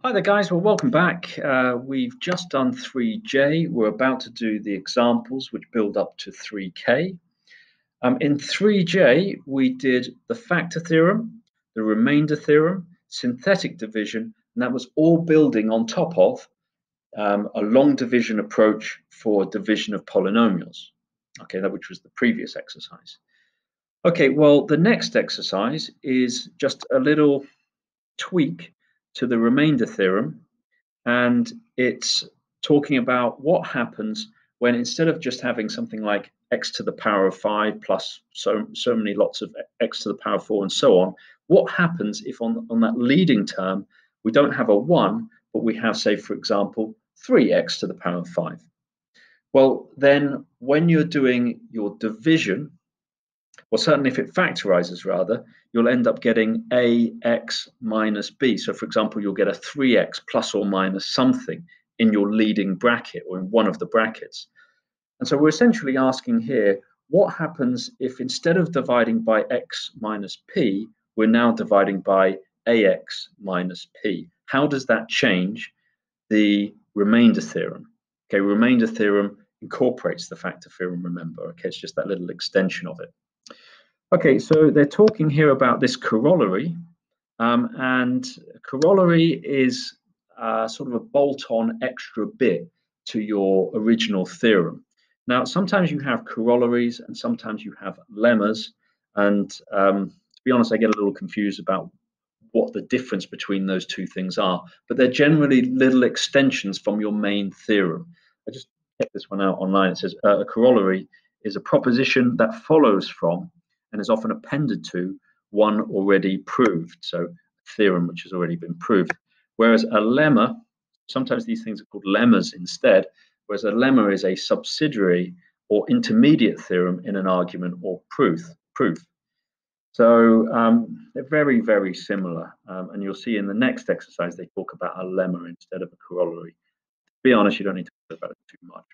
Hi there guys, well welcome back. We've just done 3J. We're about to do the examples which build up to 3K. In 3J we did the factor theorem, the remainder theorem, synthetic division, and that was all building on top of a long division approach for division of polynomials. Okay, that which was the previous exercise. Okay, well the next exercise is just a little tweak to the remainder theorem, and it's talking about what happens when, instead of just having something like x to the power of 5 plus so many lots of x to the power of 4 and so on, what happens if on that leading term we don't have a 1, but we have, say for example, 3x to the power of 5. Well, then when you're doing your division, well, certainly if it factorizes rather, you'll end up getting ax minus b. So for example, you'll get a 3x plus or minus something in your leading bracket or in one of the brackets. And so we're essentially asking here, what happens if instead of dividing by x minus p, we're now dividing by ax minus p? How does that change the remainder theorem? Okay, remainder theorem incorporates the factor theorem, remember. Okay, it's just that little extension of it. Okay, so they're talking here about this corollary, and corollary is sort of a bolt-on extra bit to your original theorem. Now, sometimes you have corollaries and sometimes you have lemmas, and to be honest, I get a little confused about what the difference between those two things are, but they're generally little extensions from your main theorem. I just checked this one out online. It says a corollary is a proposition that follows from and is often appended to one already proved, so a theorem which has already been proved. Whereas a lemma, sometimes these things are called lemmas instead, whereas a lemma is a subsidiary or intermediate theorem in an argument or proof. So they're very, very similar, and you'll see in the next exercise they talk about a lemma instead of a corollary. To be honest, you don't need to worry about it too much.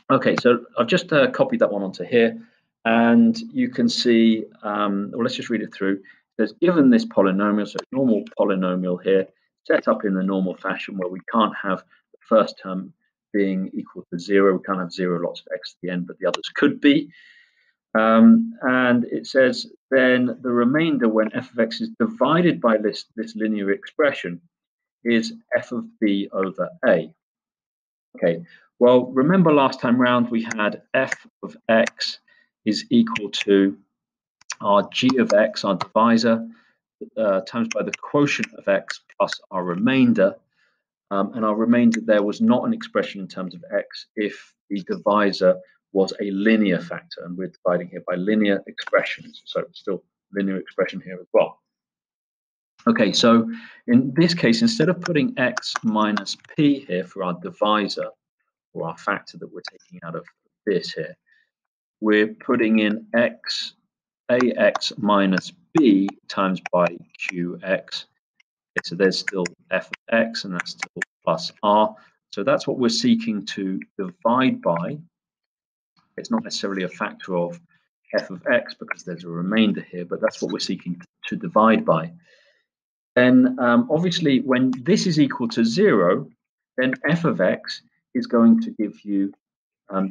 Okay, so I've just copied that one onto here, and you can see, well, let's just read it through. It says, given this polynomial, so normal polynomial here, set up in the normal fashion where we can't have the first term being equal to 0, we can't have 0 lots of x at the end, but the others could be. And it says, then the remainder when f of x is divided by this linear expression is f of b over a. Okay, well, remember last time round we had f of x is equal to our g of x, our divisor, times by the quotient of x plus our remainder. And our remainder there was not an expression in terms of x if the divisor was a linear factor, and we're dividing here by linear expressions, so it's still linear expression here as well. Okay, so in this case, instead of putting x minus p here for our divisor, or our factor that we're taking out of this here, we're putting in ax minus b times by qx. Okay, so there's still f of x, and that's still plus r. So that's what we're seeking to divide by. It's not necessarily a factor of f of x because there's a remainder here, but that's what we're seeking to divide by. Then obviously when this is equal to 0, then f of x is going to give you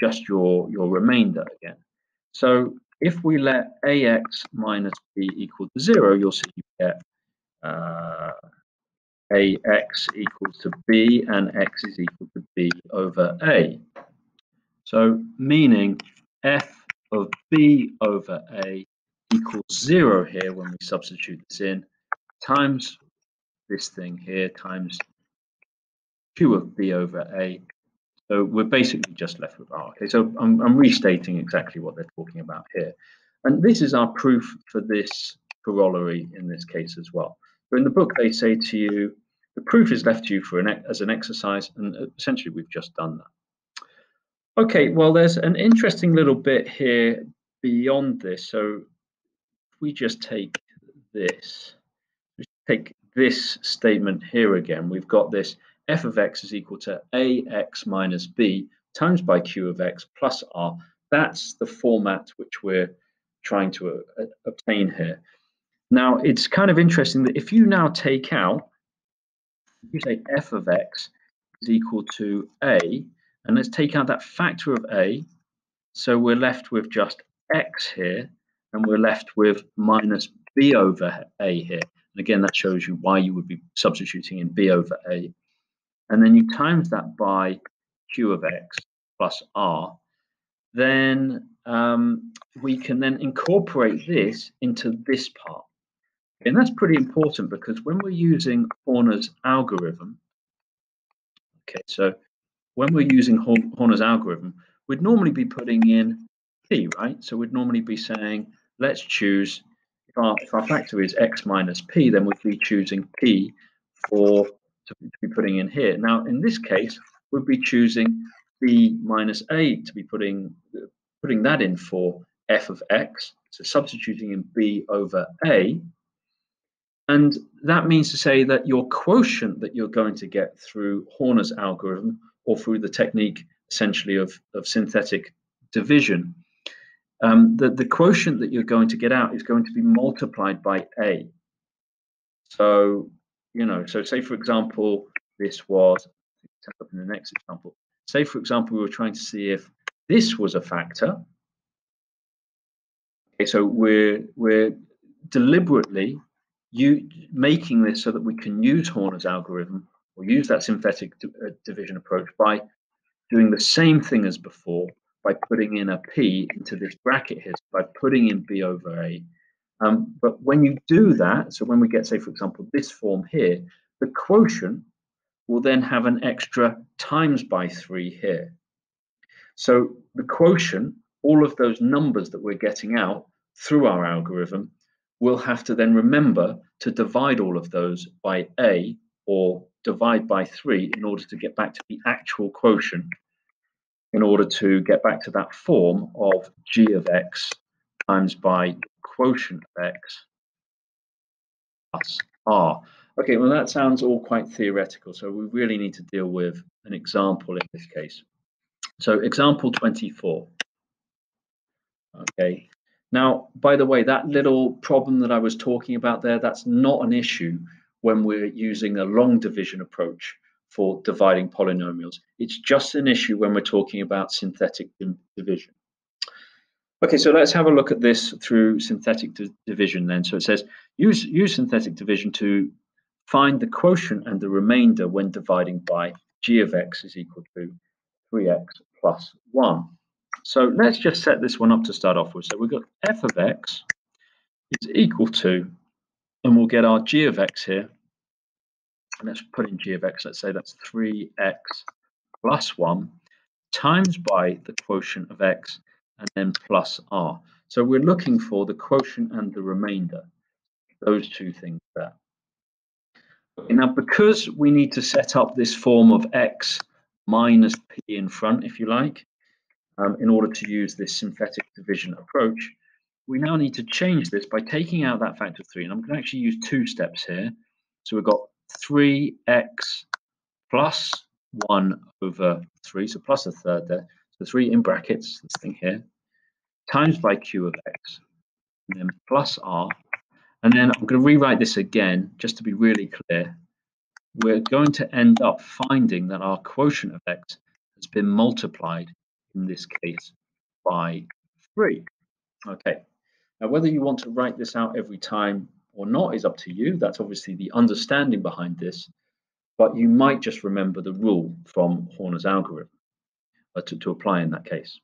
just your remainder again. So if we let ax minus b equal to 0, you'll see you get ax equals to b and x is equal to b over a. So meaning f of b over a equals 0 here when we substitute this in, times this thing here times q of b over a. So we're basically just left with r. Okay, so I'm restating exactly what they're talking about here. And this is our proof for this corollary in this case as well. So in the book, they say to you, the proof is left to you for as an exercise, and essentially we've just done that. Okay, well, there's an interesting little bit here beyond this. So if we just take this, statement here again, we've got this f of x is equal to ax minus b times by q of x plus r. That's the format which we're trying to obtain here. Now, it's kind of interesting that if you now take out you say f of x is equal to a, and let's take out that factor of a, so we're left with just x here, and we're left with minus b over a here. And again, that shows you why you would be substituting in b over a. And then you times that by q of x plus r. Then we can then incorporate this into this part. And that's pretty important because when we're using Horner's algorithm, okay, so when we're using Horner's algorithm, we'd normally be putting in p, right? So we'd normally be saying, let's choose, if our factor is x minus p, then we'd be choosing p to be putting in here. Now, in this case, we'd be choosing b minus a to be putting that in for f of x, so substituting in b over a. And that means to say that your quotient that you're going to get through Horner's algorithm or through the technique essentially of synthetic division, the quotient that you're going to get out is going to be multiplied by a. So, so say for example, this was, up in the next example, say for example, we were trying to see if this was a factor. Okay, so we're deliberately making this so that we can use Horner's algorithm or use that synthetic division approach by doing the same thing as before, by putting in a p into this bracket here, by putting in b over a. But when you do that, so when we get, say, for example, this form here, the quotient will then have an extra times by 3 here. So the quotient, all of those numbers that we're getting out through our algorithm, we'll have to then remember to divide all of those by a or divide by 3 in order to get back to the actual quotient, in order to get back to that form of g of x times by quotient of x plus r. Okay, well, that sounds all quite theoretical, so we really need to deal with an example in this case. So example 24. Okay, now, by the way, that little problem that I was talking about there, that's not an issue when we're using a long division approach for dividing polynomials. It's just an issue when we're talking about synthetic division. Okay, so let's have a look at this through synthetic division then. So it says, use synthetic division to find the quotient and the remainder when dividing by g of x is equal to 3x plus 1. So let's just set this one up to start off with. So we've got f of x is equal to, and we'll get our g of x here. And let's put in g of x, let's say that's 3x plus 1 times by the quotient of x and then plus r. So we're looking for the quotient and the remainder, those two things there. Okay, now, because we need to set up this form of x minus p in front, if you like, in order to use this synthetic division approach, we now need to change this by taking out that factor of 3. And I'm going to actually use 2 steps here. So we've got 3x plus 1 over 3, so plus a third there. So 3 in brackets, this thing here, times by q of x, and then plus r. And then I'm going to rewrite this again, just to be really clear. We're going to end up finding that our quotient of x has been multiplied, in this case, by 3. Okay, now whether you want to write this out every time or not is up to you. That's obviously the understanding behind this, but you might just remember the rule from Horner's algorithm to apply in that case.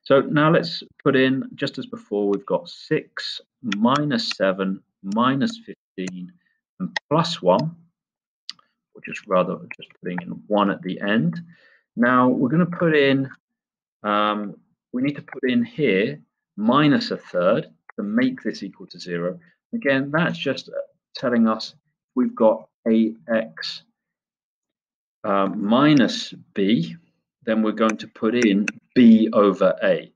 So now let's put in, just as before, we've got 6 minus 7 minus 15 and plus 1, or just putting in 1 at the end. Now we're going to put in, we need to put in here minus a third to make this equal to 0. Again, that's just telling us we've got ax minus b, then we're going to put in b over a.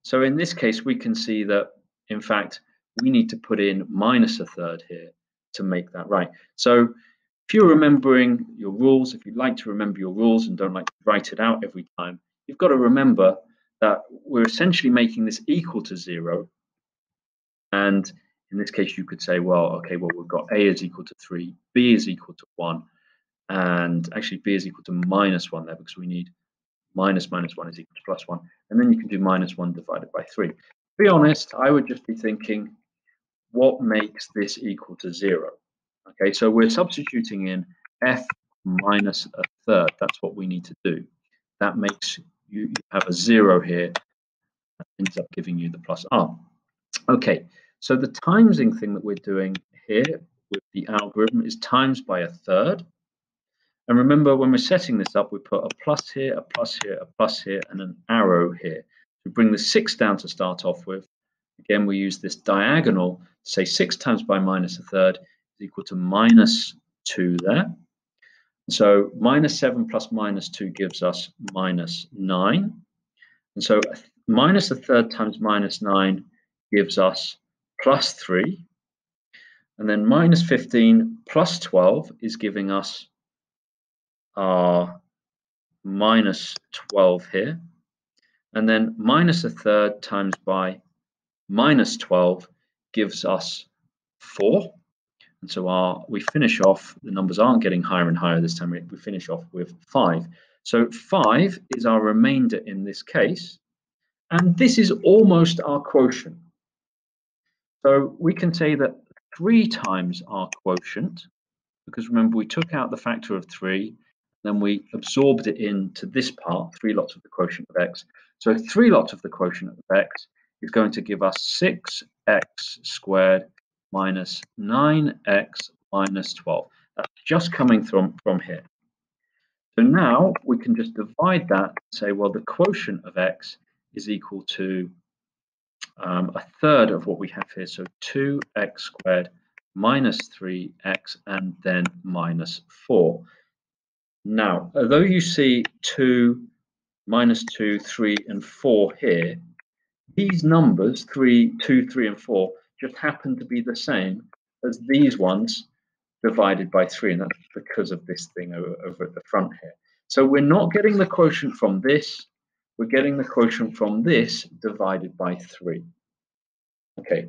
So in this case, we can see that, in fact, we need to put in minus a third here to make that right. So if you're remembering your rules, if you like to remember your rules and don't like to write it out every time, you've got to remember that we're essentially making this equal to 0. And in this case, you could say, well, okay, well, we've got a is equal to 3, b is equal to 1. and actually b is equal to minus 1 there, because we need minus 1 is equal to plus 1. And then you can do minus 1 divided by 3. To be honest, I would just be thinking, what makes this equal to 0? Okay, so we're substituting in f minus a third. That's what we need to do. That makes you have a 0 here. That ends up giving you the plus r. Okay, so the timesing thing that we're doing here with the algorithm is times by a third. And remember, when we're setting this up, we put a plus here, a plus here, a plus here, and an arrow here. We bring the 6 down to start off with. Again, we use this diagonal to say 6 times by minus a third is equal to minus 2 there. So minus 7 plus minus 2 gives us minus 9. And so minus a third times minus 9 gives us plus 3. And then minus 15 plus 12 is giving us our minus 12 here. And then minus a third times by minus 12 gives us 4. And so we finish off, the numbers aren't getting higher and higher this time, we finish off with 5. So 5 is our remainder in this case. And this is almost our quotient. So we can say that 3 times our quotient, because remember we took out the factor of 3, then we absorbed it into this part, 3 lots of the quotient of x. So 3 lots of the quotient of x is going to give us 6x squared minus 9x minus 12. That's just coming from here. So now we can just divide that and say, well, the quotient of x is equal to a third of what we have here. So 2x squared minus 3x and then minus 4. Now, although you see 2, minus 2, 3, and 4 here, these numbers, 3, 2, 3, and 4, just happen to be the same as these ones divided by 3, and that's because of this thing over at the front here. So we're not getting the quotient from this, we're getting the quotient from this divided by 3. Okay,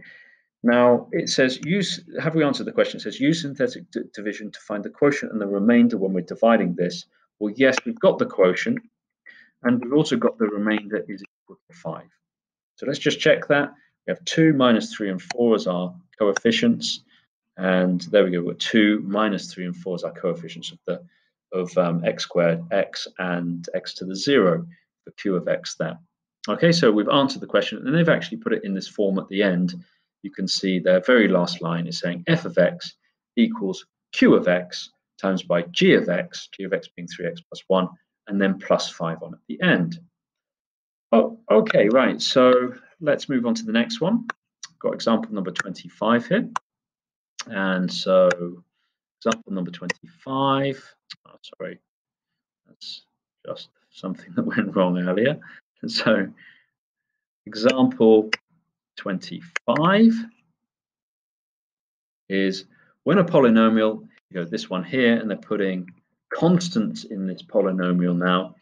now it says have we answered the question? It says use synthetic division to find the quotient and the remainder when we're dividing this. Well, yes, we've got the quotient, and we've also got the remainder is equal to 5. So let's just check that. We have 2, minus 3, and 4 as our coefficients. And there we go. We've got 2, minus 3, and 4 as our coefficients of x squared, x, and x to the 0, the q of x there. Okay, so we've answered the question, and they've actually put it in this form at the end. You can see their very last line is saying f of x equals q of x times by g of x being 3x plus 1, and then plus 5 on at the end. Oh, okay, right. So let's move on to the next one. Got example number 25 here. And so example number 25, sorry, that's just something that went wrong earlier. And so example 25 is when a polynomial, you go this one here, and they're putting constants in this polynomial now,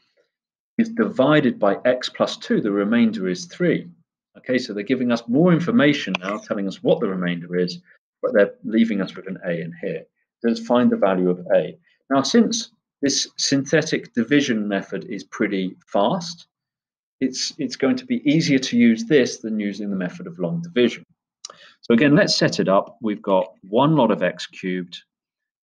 is divided by x plus 2, the remainder is 3. Okay, so they're giving us more information now, telling us what the remainder is, but they're leaving us with an a in here. So let's find the value of a. Now, since this synthetic division method is pretty fast, it's going to be easier to use this than using the method of long division. So again, let's set it up. We've got 1 lot of x cubed,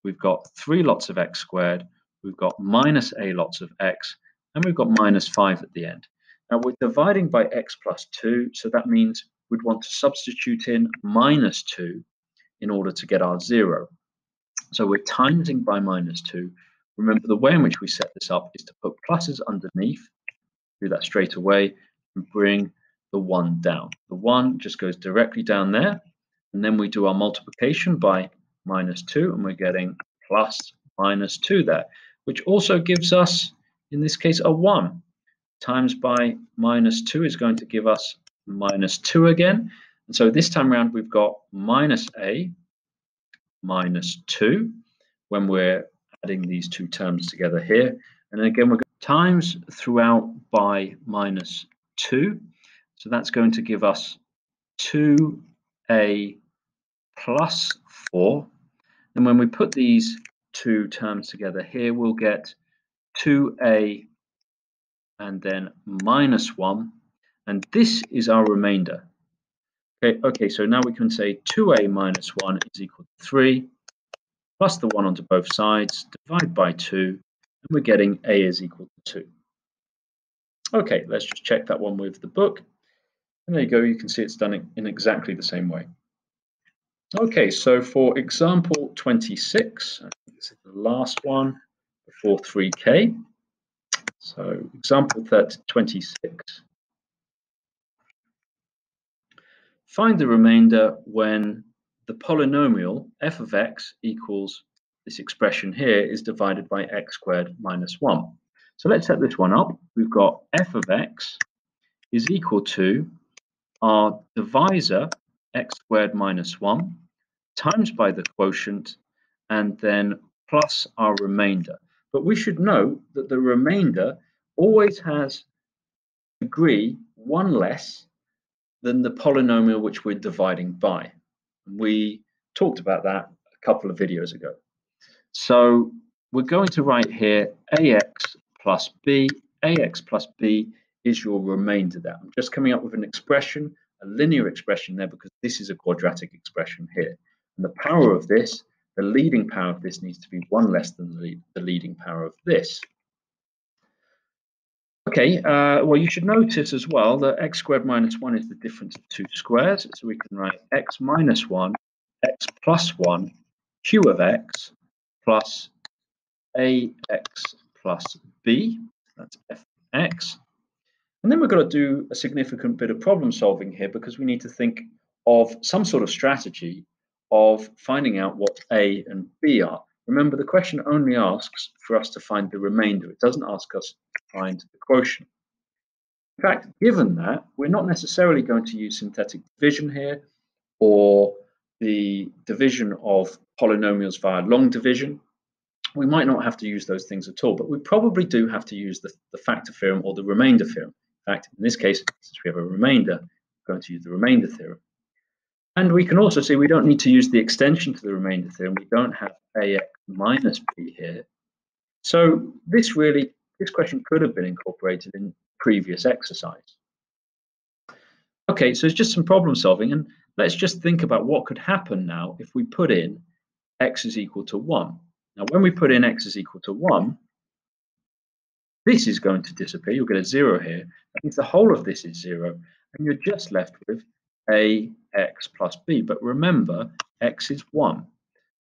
we've got 3 lots of x squared, we've got minus a lots of x, and we've got minus 5 at the end. Now we're dividing by x plus 2, so that means we'd want to substitute in minus 2 in order to get our 0. So we're timesing by minus 2. Remember, the way in which we set this up is to put pluses underneath, do that straight away, and bring the 1 down. The 1 just goes directly down there, and then we do our multiplication by minus 2, and we're getting plus minus 2 there, which also gives us, in this case, a 1. Times by minus 2 is going to give us minus 2 again. And so this time around, we've got minus a minus 2 when we're adding these two terms together here. And then again, we're going to times throughout by minus 2. So that's going to give us 2a plus 4. And when we put these two terms together here, we'll get 2a and then minus 1. And this is our remainder. Okay, so now we can say 2a minus 1 is equal to 3, plus the 1 onto both sides, divide by 2, and we're getting a is equal to 2. Okay, let's just check that one with the book. And there you go, you can see it's done in exactly the same way. Okay, so for example 26, I think this is the last one before 3K. So example 26. Find the remainder when the polynomial f of x equals this expression here is divided by x squared minus 1. So let's set this one up. We've got f of x is equal to our divisor x squared minus 1 times by the quotient and then plus our remainder. But we should note that the remainder always has degree 1 less than the polynomial which we're dividing by. We talked about that a couple of videos ago. So we're going to write here ax plus b. Ax plus b is your remainder there. I'm just coming up with an expression, a linear expression there, because this is a quadratic expression here. And the power of this, the leading power of this, needs to be 1 less than the leading power of this. Okay, well, you should notice as well that x squared minus 1 is the difference of two squares. So we can write x minus 1, x plus 1, q of x plus ax plus b. That's f of x. And then we've got to do a significant bit of problem solving here, because we need to think of some sort of strategy of finding out what a and b are. Remember, the question only asks for us to find the remainder. It doesn't ask us to find the quotient. In fact, given that, we're not necessarily going to use synthetic division here or the division of polynomials via long division. We might not have to use those things at all, but we probably do have to use the factor theorem or the remainder theorem. In fact, in this case, since we have a remainder, we're going to use the remainder theorem. And we can also see we don't need to use the extension to the remainder theorem. We don't have ax minus b here. So this question could have been incorporated in previous exercise. Okay, so it's just some problem solving, and let's just think about what could happen now if we put in x is equal to 1. Now, when we put in x is equal to 1, this is going to disappear. You'll get a 0 here. That means the whole of this is 0, and you're just left with ax plus b. But remember, x is 1.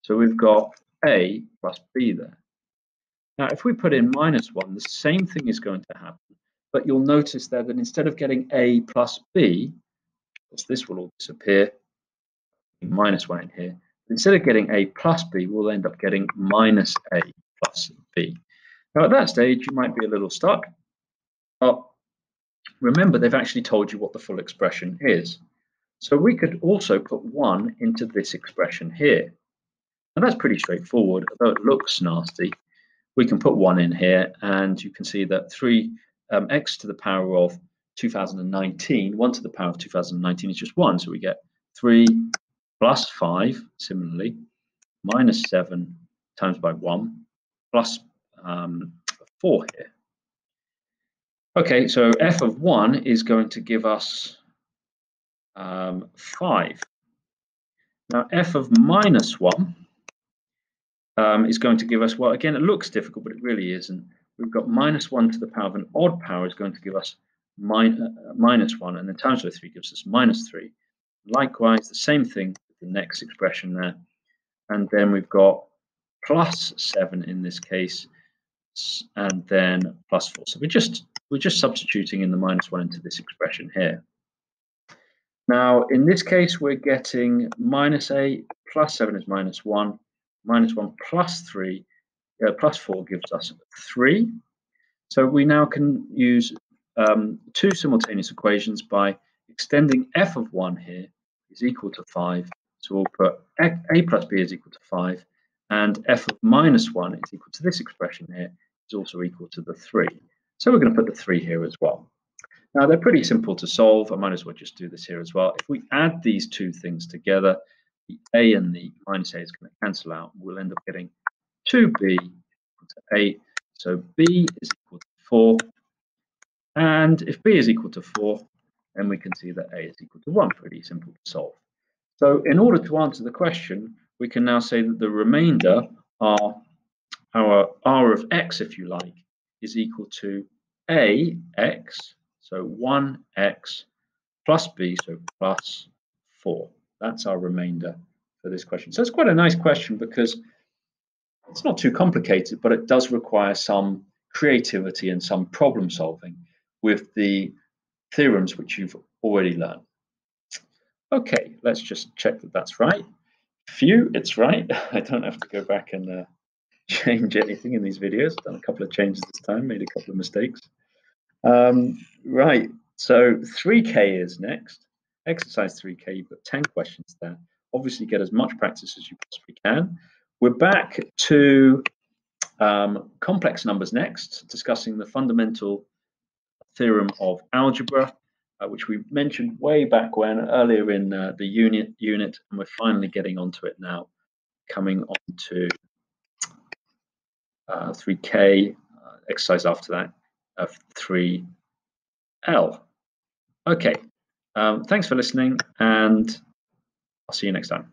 So we've got a plus b there. Now, if we put in minus 1, the same thing is going to happen. But you'll notice there that instead of getting a plus b, because this will all disappear, minus 1 in here, instead of getting a plus b, we'll end up getting minus a plus b. Now, at that stage, you might be a little stuck. But remember, they've actually told you what the full expression is. So we could also put 1 into this expression here. Now, that's pretty straightforward, although it looks nasty. We can put 1 in here, and you can see that x to the power of 2019, 1 to the power of 2019 is just 1. So we get 3 plus 5, similarly, minus 7 times by 1, plus 4 here. Okay, so f of 1 is going to give us 5. Now, f of minus 1 is going to give us, well, again, it looks difficult, but it really isn't. We've got minus 1 to the power of an odd power is going to give us minus 1, and then times by 3 gives us minus 3. Likewise, the same thing with the next expression there. And then we've got plus 7 in this case, and then plus 4. So we're just substituting in the minus 1 into this expression here. Now, in this case, we're getting minus a plus 7 is minus 1. Minus 1 plus 3 plus 4 gives us 3. So we now can use two simultaneous equations by extending f of 1 here is equal to 5. So we'll put a plus b is equal to 5, and f of minus 1 is equal to this expression here is also equal to the 3. So we're going to put the 3 here as well. Now, they're pretty simple to solve. I might as well just do this here as well. If we add these two things together, the a and the minus a is going to cancel out. We'll end up getting 2b equal to 8. So b is equal to 4. And if b is equal to 4, then we can see that a is equal to 1. Pretty simple to solve. So in order to answer the question, we can now say that the remainder are our r of x, if you like, is equal to ax, so 1x plus b, so plus 4. That's our remainder for this question. So it's quite a nice question because it's not too complicated, but it does require some creativity and some problem solving with the theorems which you've already learned. Okay, let's just check that that's right. Phew, it's right. I don't have to go back and change anything in these videos. Done a couple of changes this time, made a couple of mistakes. Right, so 3K is next. Exercise 3K, you've got 10 questions there. Obviously get as much practice as you possibly can. We're back to complex numbers next, discussing the fundamental theorem of algebra, which we mentioned way back when, earlier in the unit, and we're finally getting onto it now, coming on to 3K, exercise after that of 3L. Okay, thanks for listening, and I'll see you next time.